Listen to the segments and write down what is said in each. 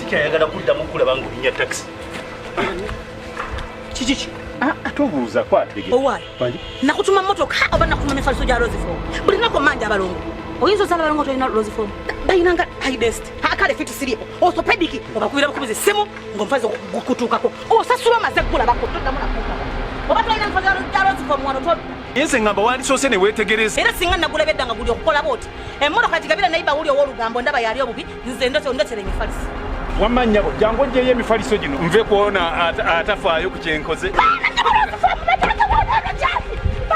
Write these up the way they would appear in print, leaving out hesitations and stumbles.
Siki ayagala kuddamu kulaba ng'olinya taxi. Kiki? Atubuuza kwatege. Owaayi. Nakutuma mmotoka oba nakutuma n'effaliso gya Rose Form. Buli lunaku manja abalongo. Oyinza osala abalongo tolina Rose Form. Bayinanga hidest. Akale fiti siripo. Orthopedic obakubira bukubiza essimu ng'omufazi gukutuukako. Osasula amaze ggula bakutuddamu nakuuka. Oba tolina enfazi gya Rose Form wano toli. Yense ngamba wandisoose ne weetegereza. Era singa nagulabye edda nga guli okukola booti. Emmotoka gigabira nayiba wuli ow'olugambo ndaba yali obubi nze ndotere emifaliso. Wamanyabo jangu ojjeyo emifaliso gino nve kuona atafaayo ku kyenkoze.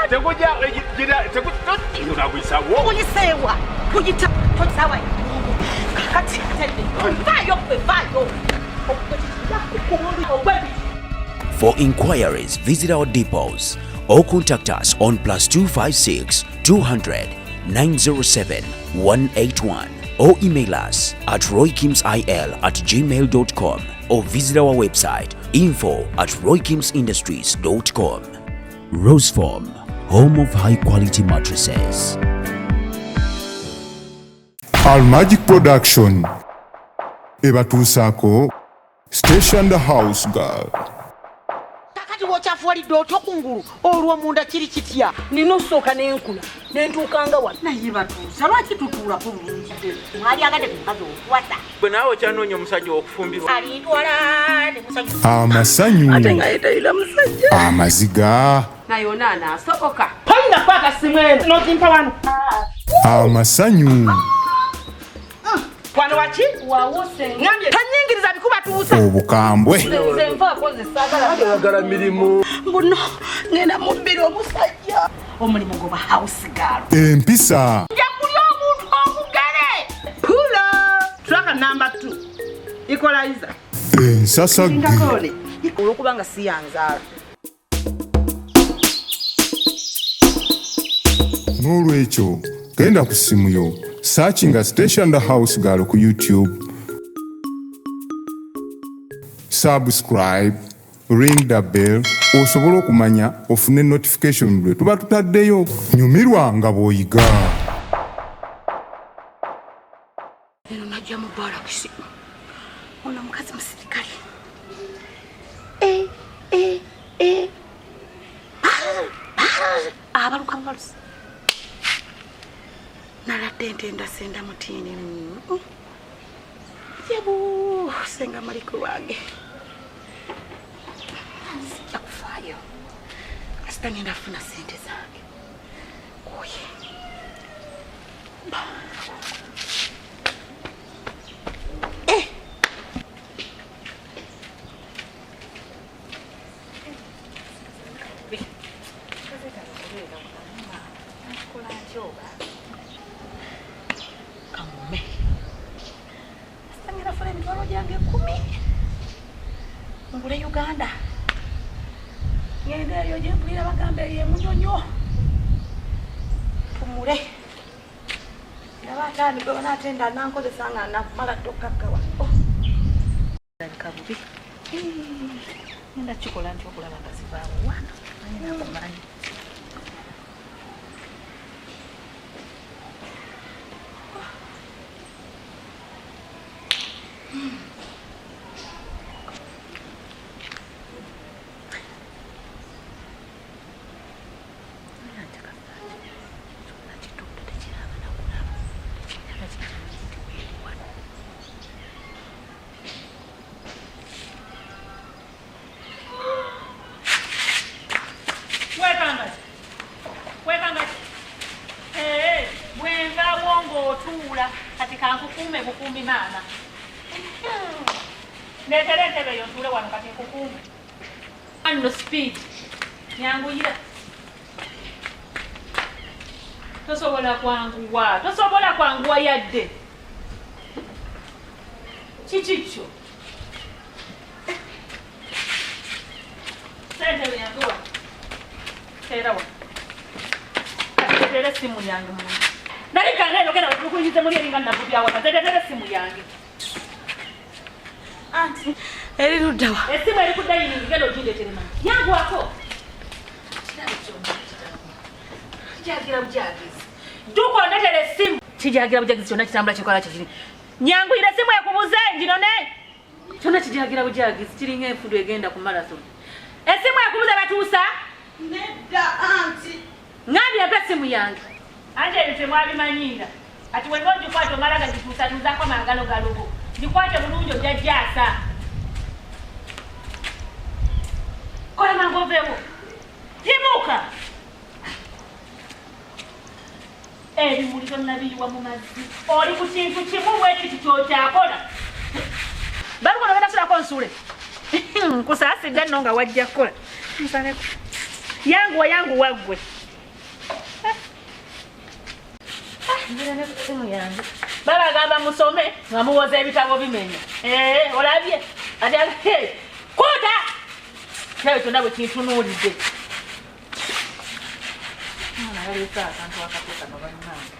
Teguja gira teguja nagwisawo. Kuyisewa kuyita tosawa. Kakati tende. Vayo. For inquiries, visit our depots or contact us on +256 200 907 181 or email us at roykimsil@gmail.com or visit our website info@roykimsindustries.com. Rose Form, home of high quality mattresses. Al Magic Production ebatuusaako Station the House Girl. Kakati wochafuwalidde otyo kungulu olwo munda kiri kitya nina osooka n'enkula n'entuukanga wano naye batuusa lwaki tutuula bulungi mwali agadde ku mukazi okuwasa Bwe naawe okyanoonya omusajja w'okufumbirwa. alintwala ne musajja Amasanyu ate nga yetayira musajja amaziga naye ona anaasoboka toyina kwaka simu eno n'okimpa wano amasanyu wano waki wawuse ngambye tanyingiriza bikubatuusa obukambwe nze nvaako nze saagala Ayagala mirimu. buno ngenda mubbira omusajja omulimu goba house girl empisa nja kulya omuntu omugere pulo traka number 2 equalizer ensasagge ndakole olwokubanga siyanzaala n'olwekyo genda ku ssimu yo searchinga Station the House Girl ku YouTube, subscribe, ring the bell osobola okumanya ofune notification lwe tuba tutaddeyo. Nyumirwa nga bw'oyiga. eno najja mu balakisi ono mukazi musirikale abaluka mubalusi naladde ntenda senda mutiini yebu senga maliku wange sijja kufaayo kasita ngenda afuna sente zange oye kamume sangira funa emitwalo gyange 10 ngule Uganda ngende eyo gyempulira bagambe ye munyonyo tumule ndaba ataani gwe banaatenda nankozesa nga namala tokkakkawa kabubi ngenda kikola nti okulaba nga zivaawo wano ayinakumanyi otuula kati kankukuume bukumbi maama neetera entebe eyo ntuule wano kati nkukuume anno speed nyanguyira tosobola kwanguwa yadde kikikyo entebe yanguwa teerawa kati tetere essimu yange mwana nali kaneno kena tukuyize muri eringa nabubyawa tetere essimu yange anti eri ludawa essimu eri kudayini ngelo jinde terema yangu wako kijagira bujagizi duko ndetere essimu kijagira bujagizi kyonna kitambula kikola kikiri nyangu ile essimu ekubuze njino ne Chona kijagira bujagi kiringa enfudu egenda ku marathon. Esimu yakubuza batuusa? Nedda anti. Ngambye empesimu yange. Anje ebyo mwabimanyinga. Ati wengo ndikwate omalaga zituusa tuzako mangalo galugo. Ndikwate bulungi ojajjasa. Kola mangovewo. Yimuka. Ebimuliro nabiyiwa mu mazzi. Oli ku kintu kimu bwekiti kyokyakola. Balugo nogenda sula konsule. Kusaasidde nno nga wajja kukola. Nsaneko. Yangu waggwe. Baba agamba musome nga muwoza ebitabo bimenya. Olabye? Ati kuta! Nawe kyonna bwe kintunuulidde. Naleeta akantu akateeka nga bannange.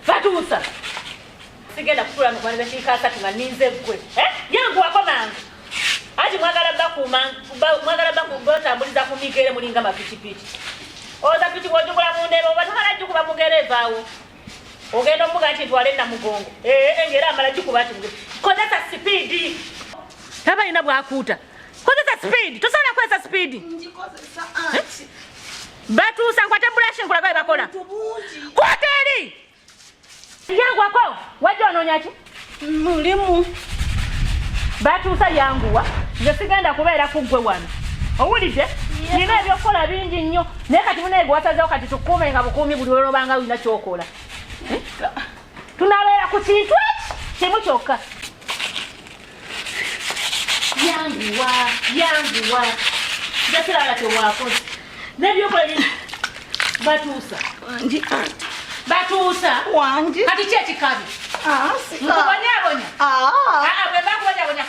Batuusa! Sigenda kutula nukwana dakiika asatu nga ninze ggwe. Yangu wakomanga. Ati mwagala bakutambuliza ku migere mulinga mapikipiki. Oza piki bw'ojugula mu ndebe oba tomala jjukuba mugere evaawo. Ogenda omuga nti ntwale namugongo. Engera amala jjukuba ati mugere. Kozesa sipiidi. Tabalina bwakuuta. Kozesa sipiidi. Tosobola kukozesa sipiidi. Ngikozesa anti. Batuusa nkwate bulashi nkulaga bye bakola. Kwata eri! Yangu wako wajja onoonya ki? Mulimu. Batuusa yanguwa. Nze sigenda kubeera ku ggwe wano. Owulidde? Nina ebyokukola bingi nnyo. Naye kati munaye gwe wasazeewo kati tukuume nga bukuumi buli olwobanga olina kyokola. Tunabeera ku kintu kimu kyokka. Yanguwa. Nze kirala kyewaakoze. N'ebyokola bingi. Batuusa. Wangi anti. Batuusa. Wangi. Kati ki ekikabi? Sika. Nkubonyabonya. Bwe bakubonyabonya.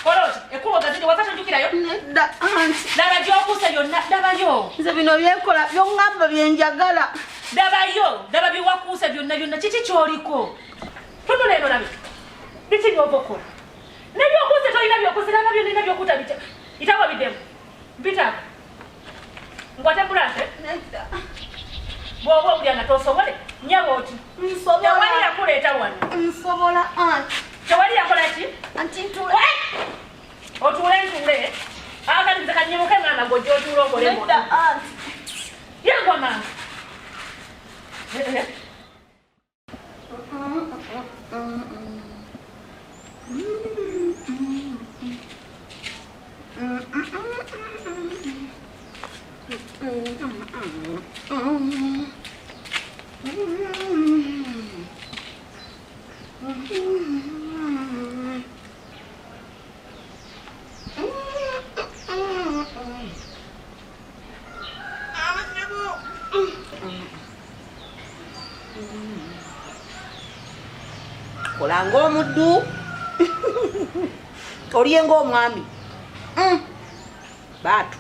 Koloti, ekubo gazidi wakati njukirayo? Nedda anti. Daba gy'okuusa byonna, dabayo. Nze bino byenkola byongamba byenjagala. Daba byewakuusa byonna kiki ky'oliko? Tunula eno labe. Biki by'ova okola? Nebyokuusa tolina byokuusa nanga byonna byokuuta itabo biddemu. Mpitako. Nkwate bulase? Nedda. Bw'oba owulira nga tosobole, nyaba oti. Nsobola. Tewali yakuleeta wano. Nsobola anti. Tewali yakola ki? Anti ntule. Otuule. Akati nze kanyimuke mwana gwe gy'otuula okole mwana. Nedda anti. Yangwa mama. Kolanga omuddu. Oliyenga omwami. Batu.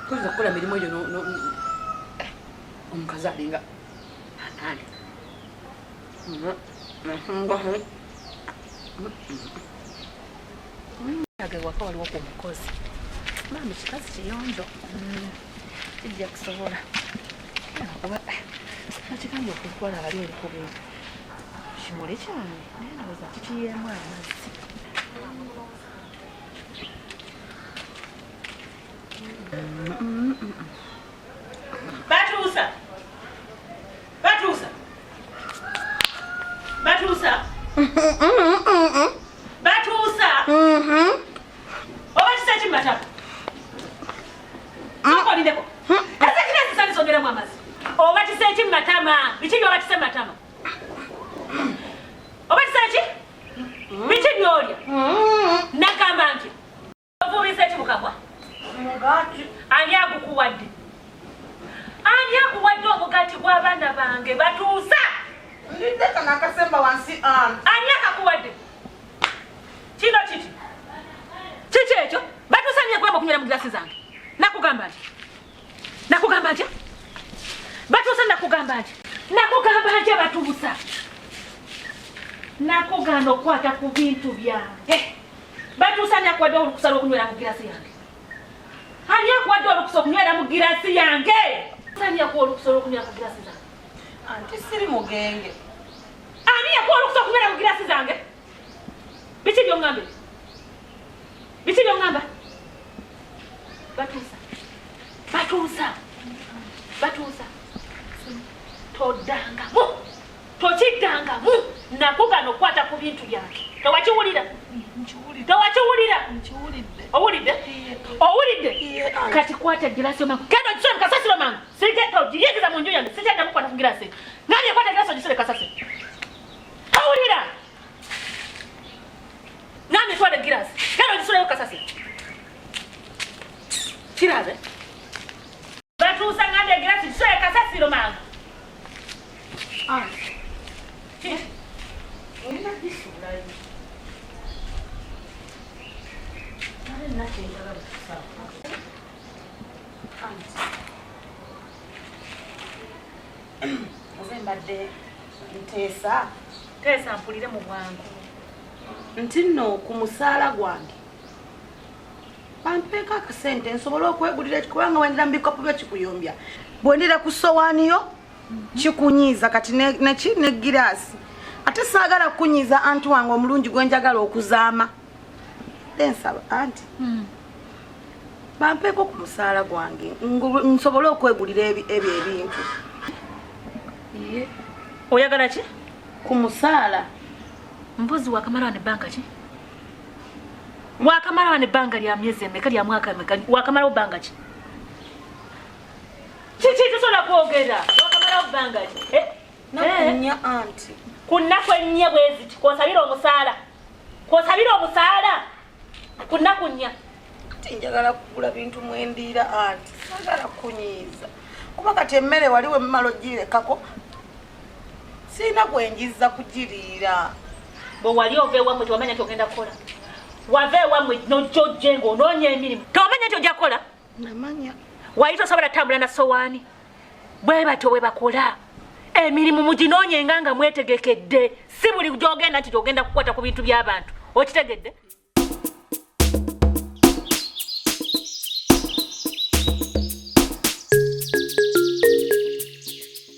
Kuza kukola mirimu egyo omukazi alinga ani. Waka waliwo ku mukozi. Mami kikazi kiyonjo. Kijja kusobola. Kuba nakigambye okutwala abali eriko bintu. Kimuli kyange naye ndowooza kikiyemu amazzi. Batuusa. Oba kisaki matako? Sokolindeko. Ese kinasi sani songeremu amazzi. Oba kisaki matama. Biki byoba kise matama? Oba kisaki? Biki byolya? Nagamba nti. Ovuubisa eki mukabwa? Ani agukuwadde? Ani akuwadde omugati gw'abaana bange batuusa? Ndideka nakasemba wansi anti. Ani akakuwadde? Kino kiti? Kiki ekyo? Batuusa nye kwamba okunywera mu gilasi zange. Nakugamba nti? Batuusa nakugamba nti batuusa. Nakugamba okwata ku bintu byange. Batuusa nyakuwadde olukusala okunywera mu gilasi yange. Ani akwadde olukusa okunywera mu girasi yange? Ani yakuwa olukusa olw'okunywera mu girasi zange? Anti siri mugenge. Ani yakuwa olukusa okunywera mu girasi zange? Biki by'oŋŋambe? Biki by'oŋŋamba? Batuusa. Tokiddangamu. Nakugana okukwata ku bintu byange. Tewakiwulira? Owulidde? Kati kwata girasi omangu. Kendo gisole kasasiro mangu. Sirigenda ogiyigiza mu nju yange. Sijjaddamu kukwata ku girasi. Ngambye kwata girasi ogisole kasasiro. Owulira? Ngambye twala girasi. Kendo ogisoleyo kasasiro. Kirabe? Batuusa ngambye girasi gisole kasasiro mangu. Olina gisulayo. Nze mbadde nteesa mpulire mu bwangu Nti nno ku musaala gwange bampeeko akasente nsobole okwegulira kubanga wendera mu bikopo byo kikuyombya. Bwendira ku sowaaniyo kikunyiiza kati ne giraasi. Ate saagala kukunyiiza anti wange omulungi gwe njagala okuzaama. Nsaba anti bampeeko ku musaala gwange nsobole okwegulira ebyo ebintu. Oyagala ki? Ku musaala. Mbuzi wakamala wane banka ki? Wakamala wane banka lya myezi emeka lya mwaka emeka? Wakamala banka ki? Kiki tusobola kwogera? Wakamala banka ki? Nakunya anti. Kunnaku ennya bweziti kwosabira omusaala. Kunnakunya. Tinjagala kugula bintu mwendiira anti. Sagala kunyiiza. Kuba kati emmere waliwo emmalo girekako. Sina kwenjiza kugiriira. Bwe wali ova ewamwe tewamanya kyogenda kukola. Wava ewamwe n'ojja ng'onoonya emirimu. Tewamanya nti ojja kukola? Namanya. Wali tosobola tambula na sowaani. Bwe batyo bwe bakola. Emirimu muginoonyenga nga mwetegekedde. Si buli gy'ogenda nti gy'ogenda kukwata ku bintu by'abantu. Okitegedde?